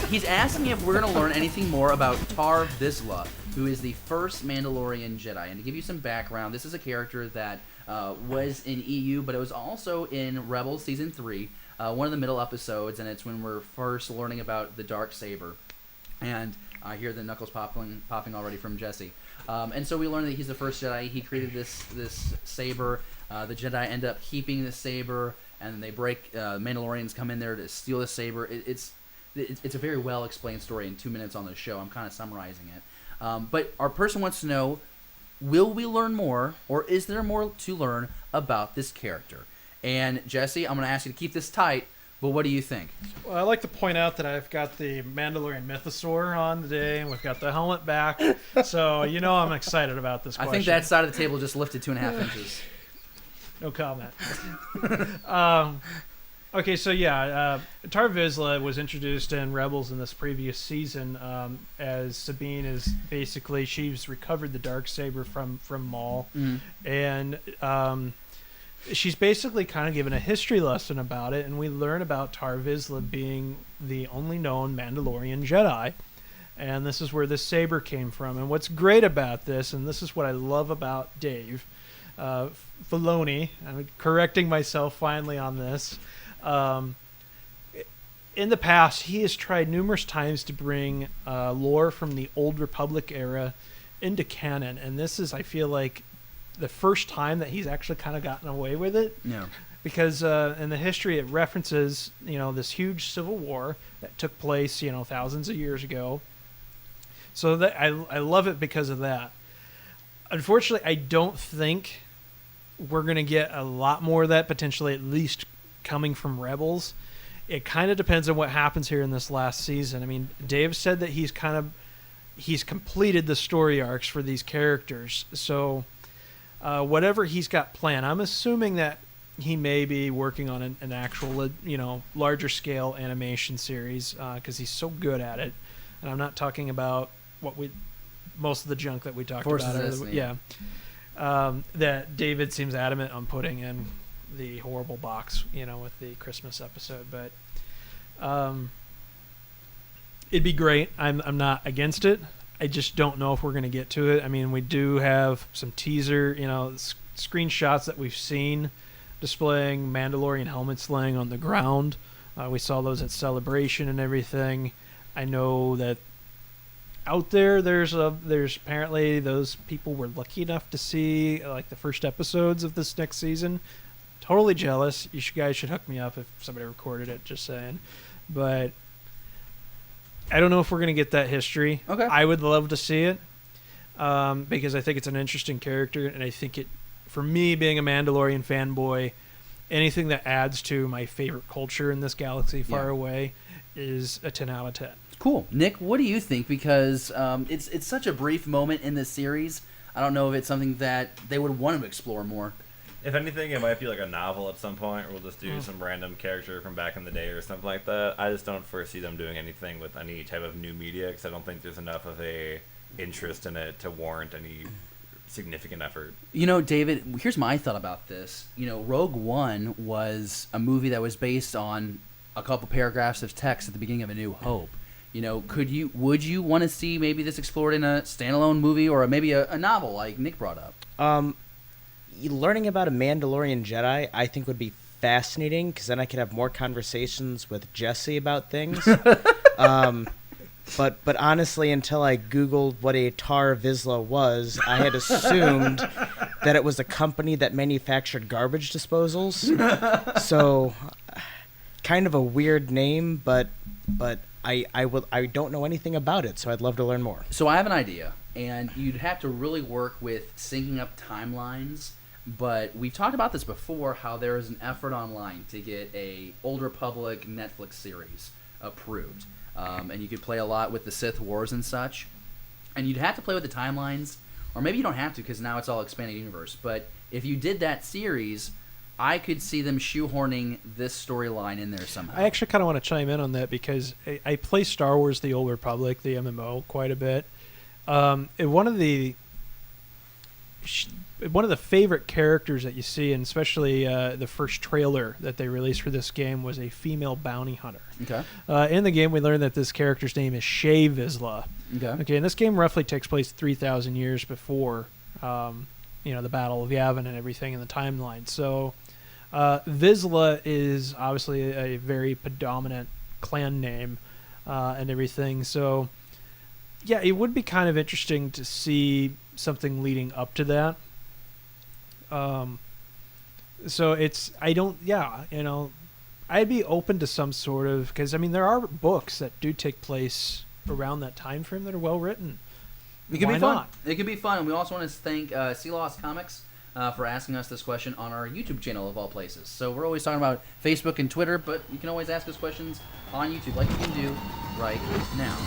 He's asking if we're going to learn anything more about Tarre Vizsla, who is the first Mandalorian Jedi. And to give you some background, this is a character that was in EU, but it was also in Rebels Season 3, one of the middle episodes, and it's when we're first learning about the Darksaber. And I hear the knuckles popping already from Jesse. And so we learn that he's the first Jedi. He created this saber. The Jedi end up keeping the saber, and they break. Mandalorians come in there to steal the saber. It's a very well explained story in 2 minutes on the show. I'm kind of summarizing it. But our person wants to know: will we learn more, or is there more to learn about this character? And Jesse, I'm going to ask you to keep this tight. But what do you think? Well, I like to point out that I've got the Mandalorian Mythosaur on today, and we've got the helmet back. So, I'm excited about this question. I think that side of the table just lifted 2.5 inches. No comment. Okay, so Tarre Vizsla was introduced in Rebels in this previous season as Sabine is basically, she's recovered the Darksaber from Maul. Mm-hmm. And she's basically kind of given a history lesson about it, and we learn about Tarre Vizsla being the only known Mandalorian Jedi. And this is where this saber came from. And what's great about this, and this is what I love about Dave Filoni, I'm correcting myself finally on this, in the past, he has tried numerous times to bring lore from the Old Republic era into canon. And this is, I feel like, the first time that he's actually kind of gotten away with it. Yeah. Because in the history, it references, this huge civil war that took place, thousands of years ago. So that I love it because of that. Unfortunately, I don't think we're going to get a lot more of that, potentially at least coming from Rebels. It kind of depends on what happens here in this last season. I mean, Dave said that he's completed the story arcs for these characters. So whatever he's got planned, I'm assuming that he may be working on an actual, larger scale animation series because he's so good at it. And I'm not talking about most of the junk that we talked about. That David seems adamant on putting in the horrible box, with the Christmas episode. But it'd be great. I'm not against it. I just don't know if we're going to get to it. I mean, we do have some teaser, screenshots that we've seen displaying Mandalorian helmets laying on the ground. We saw those at Celebration and everything. I know that out there's apparently those people were lucky enough to see like the first episodes of this next season. Totally jealous. You guys should hook me up if somebody recorded it. Just saying, but I don't know if we're going to get that history. Okay. I would love to see it because I think it's an interesting character, and I think for me, being a Mandalorian fanboy, anything that adds to my favorite culture in this galaxy far away is a 10 out of 10. Cool. Nick, what do you think? Because it's such a brief moment in this series. I don't know if it's something that they would want to explore more. If anything, it might be like a novel at some point, or we'll just do some random character from back in the day or something like that. I just don't foresee them doing anything with any type of new media because I don't think there's enough of a interest in it to warrant any significant effort. David, here's my thought about this. Rogue One was a movie that was based on a couple paragraphs of text at the beginning of A New Hope. Would you want to see maybe this explored in a standalone movie or maybe a novel like Nick brought up? Learning about a Mandalorian Jedi, I think, would be fascinating because then I could have more conversations with Jesse about things. But honestly, until I Googled what a Tarre Vizsla was, I had assumed that it was a company that manufactured garbage disposals. So, kind of a weird name, but I don't know anything about it, so I'd love to learn more. So I have an idea, and you'd have to really work with syncing up timelines. But we've talked about this before, how there is an effort online to get a Old Republic Netflix series approved. And you could play a lot with the Sith Wars and such. And you'd have to play with the timelines, or maybe you don't have to because now it's all expanded universe. But if you did that series, I could see them shoehorning this storyline in there somehow. I actually kind of want to chime in on that because I play Star Wars The Old Republic, the MMO, quite a bit. And one of the one of the favorite characters that you see, and especially the first trailer that they released for this game, was a female bounty hunter. Okay. In the game, we learn that this character's name is Tarre Vizsla. Okay. Okay, and this game roughly takes place 3,000 years before, the Battle of Yavin and everything in the timeline. So, Vizsla is obviously a very predominant clan name and everything. So, yeah, it would be kind of interesting to see something leading up to that. So I'd be open to some sort of, because I mean there are books that do take place around that time frame that are well written. It could Why be fun. not? It could be fun. And we also want to thank Sea Lost Comics for asking us this question on our YouTube channel of all places. So we're always talking about Facebook and Twitter, but you can always ask us questions on YouTube like you can do right now.